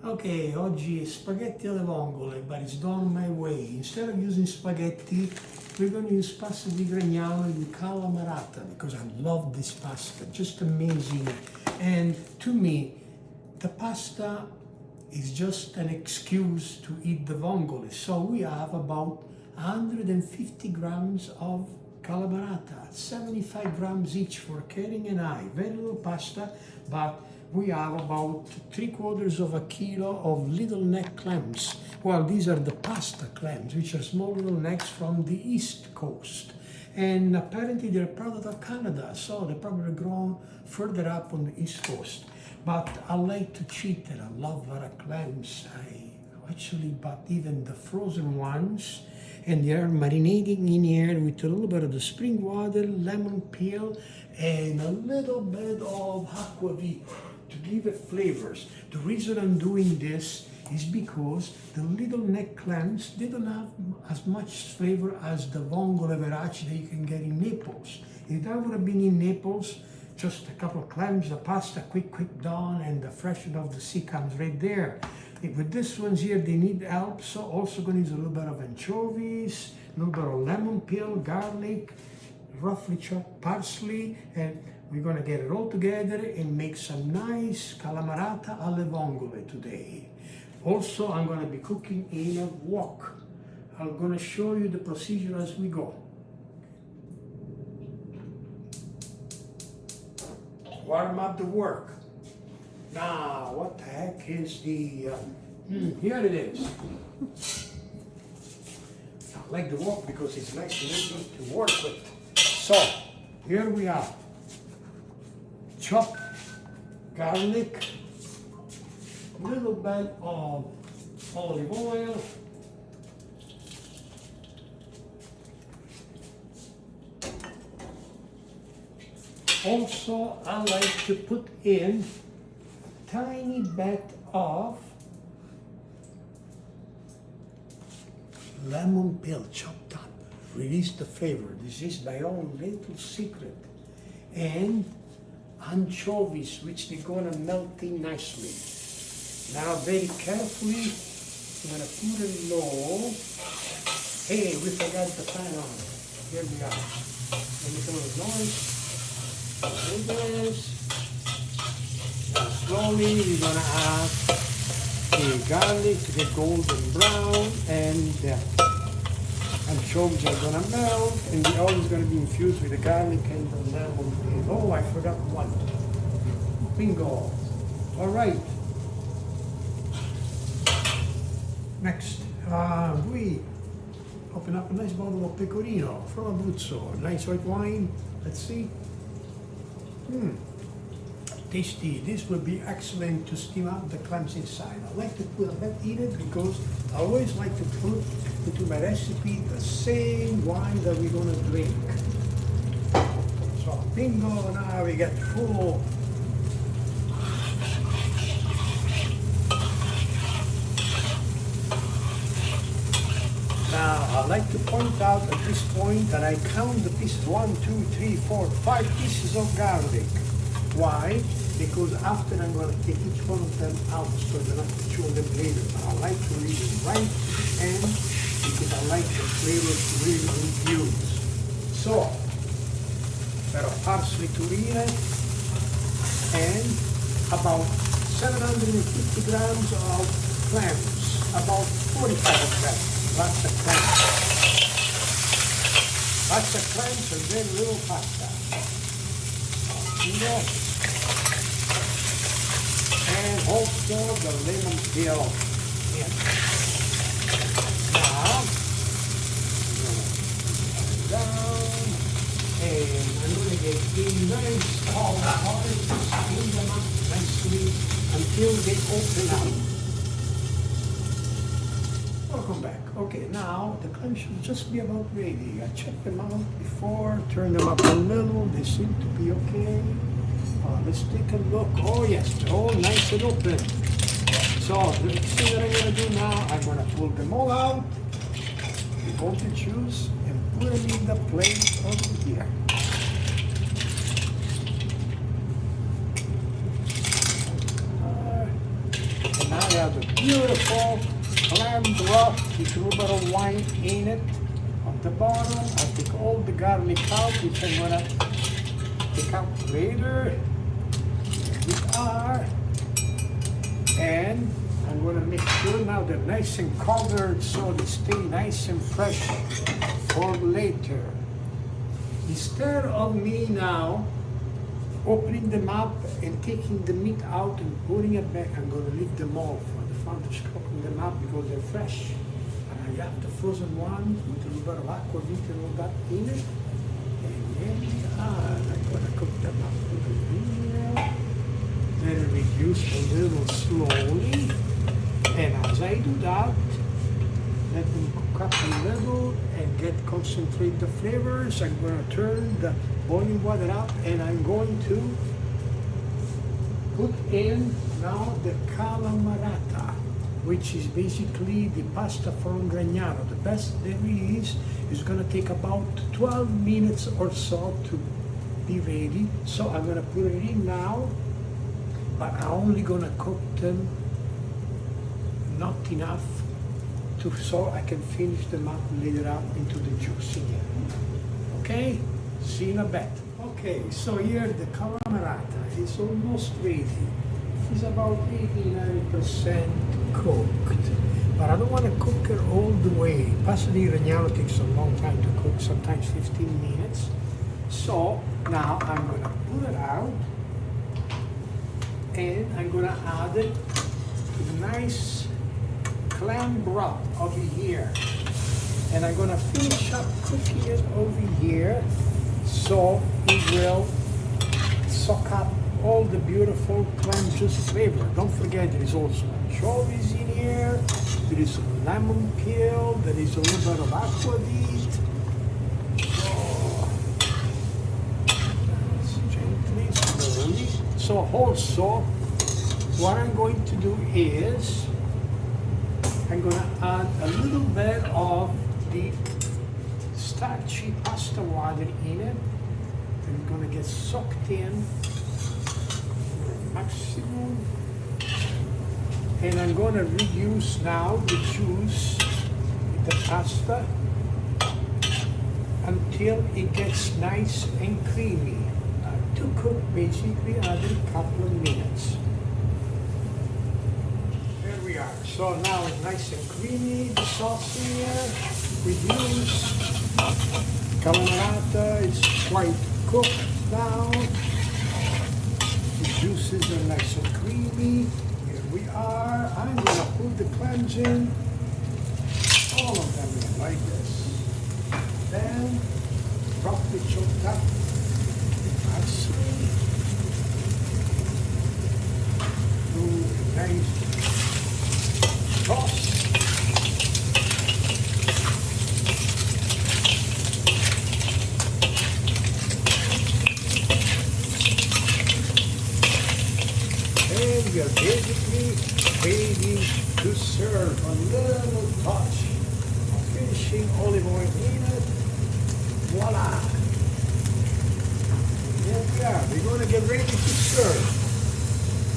Okay, oggi spaghetti alle vongole, but it's done my way. Instead of using spaghetti, we're going to use pasta di Gragnano with Calmarata because I love this pasta, just amazing. And to me, the pasta is just an excuse to eat the vongole. So we have about 150 grams of Calmarata, 75 grams each for Kering and I. Very little pasta, but we have about 3/4 of a kilo of little neck clams. Well, these are the pasta clams, which are small little necks from the East Coast. And apparently they're a product of Canada, so they're probably grown further up on the East Coast. But I like to cheat and I love a lot of clams. I actually bought even the frozen ones, and they are marinating in here with a little bit of the spring water, lemon peel, and a little bit of aquavit to give it flavors. The reason I'm doing this is because the little neck clams, they don't have as much flavor as the vongole verace that you can get in Naples. If that would have been in Naples, just a couple of clams, the pasta, quick done, and the freshness of the sea comes right there. With this ones here, they need help, so also going to use a little bit of anchovies, a little bit of lemon peel, garlic, roughly chopped parsley, and we're going to get it all together and make some nice Calmarata alle vongole today. Also, I'm going to be cooking in a wok. I'm going to show you the procedure as we go. Warm up the work. Now, what the heck is the, here it is. I like the wok because it's nice and easy to work with. So, here we are. Chopped garlic, a little bit of olive oil, also I like to put in a tiny bit of lemon peel chopped up, release the flavor. This is my own little secret. And anchovies, which they're gonna melt in nicely. Now, very carefully, I'm gonna put it low. Hey, we forgot the pan on. Here we are. Let me some of the noise. Like this. Now, slowly, we're gonna add the garlic to get golden brown, and the anchovies are gonna melt, and the oil is gonna be infused with the garlic and the lemon peel. Oh, I forgot one. Bingo. All right. Next, we open up a nice bottle of pecorino from Abruzzo. Nice white wine. Let's see. Tasty. This would be excellent to steam up the clams inside. I like to put a bit in it because I always like to put into my recipe the same wine that we're gonna drink. So bingo, now we get full. Now I like to point out at this point that I count the pieces 1, 2, 3, 4, 5 pieces of garlic. Why? Because after I'm going to take each one of them out so I don't have to chew them later. But I like to leave it right, and because I like the flavor to really infuse. So, pero parsley to it, and about 750 grams of clams, about 45 of them. Lots of clams. Lots of clams and very little pasta. And also the lemon peel. Yeah. Now, I'm going to put it down, and I'm going to get a nice tall water to steam them up nicely until they open up. Welcome back. Okay, now the clams should just be about ready. I checked them out before, turned them up a little. They seem to be okay. Let's take a look. Oh yes, they're all nice and open. So the thing that I'm going to do now, I'm going to pull them all out, remove the juice, and put them in the plate over here. And now have a beautiful clam broth with a little bit of wine in it. On the bottom, I take all the garlic out, which I'm gonna take out later. Here we are. And I'm gonna make sure now they're nice and covered so they stay nice and fresh for later. Instead of me now opening them up and taking the meat out and putting it back, I'm gonna leave them all for the fun of cooking them up because they're fresh. And I have the frozen one with a little bit of aquavit and all that in it. And here we are. I'm gonna cook them up with a little. Then reduce a little slowly. And as I do that, let them cook up a little and concentrate the flavors. I'm going to turn the boiling water up and I'm going to put in now the Calmarata, which is basically the pasta from Gragnano. The best there is going to take about 12 minutes or so to be ready. So I'm going to put it in now, but I'm only going to cook them not enough so I can finish them up later up into the juice again. Okay? See you in a bit. Okay, so here the Calmarata is almost ready. It's about 80-90% cooked. But I don't want to cook it all the way. Pasta di Gragnano takes a long time to cook, sometimes 15 minutes. So now I'm going to pull it out and I'm going to add it to the nice clam broth over here, and I'm gonna finish up cooking it over here so it will soak up all the beautiful clam juice flavor. Don't forget there is also anchovies in here, there is lemon peel, there is a little bit of aquavit. So gently, slowly. So also what I'm going to do is I'm going to add a little bit of the starchy pasta water in it. I'm going to get soaked in maximum. And I'm going to reduce now the juice with the pasta until it gets nice and creamy. To cook basically another couple of minutes. So now it's nice and creamy, the sauce in here. Reduce. Calmarata is quite cooked now. The juices are nice and creamy. Here we are. I'm going to put the clams in. All of them in like this. Then, roughly chopped up the parsley. Do nice toss. And we are basically ready to serve. A little touch of finishing olive oil in it. Voila! There we are. We're going to get ready to serve.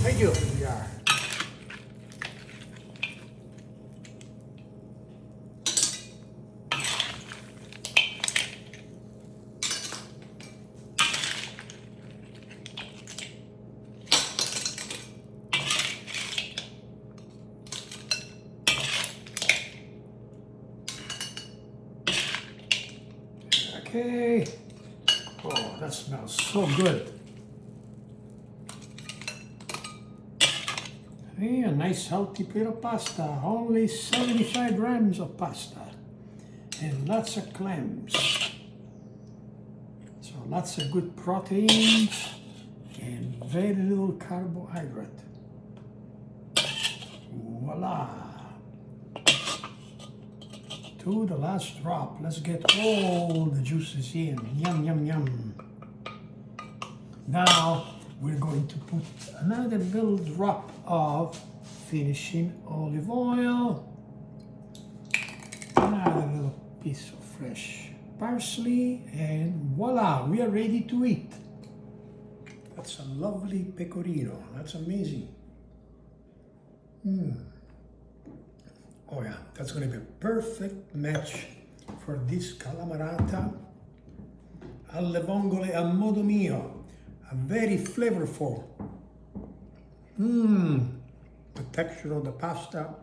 Thank you. Here we are. Okay. Oh, that smells so good. Hey, a nice healthy plate of pasta. Only 75 grams of pasta. And lots of clams. So lots of good proteins and very little carbohydrate. Voila. To the last drop. Let's get all the juices in. Yum, yum, yum. Now we're going to put another little drop of finishing olive oil. Another little piece of fresh parsley. And voila, we are ready to eat. That's a lovely pecorino. That's amazing. Oh yeah, that's going to be a perfect match for this Calmarata alle vongole a modo mio. A very flavorful. The texture of the pasta.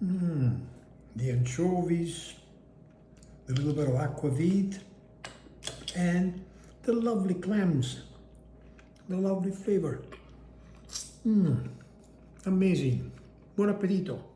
The anchovies, the little bit of aquavit, and the lovely clams, the lovely flavor. Amazing. Buon appetito.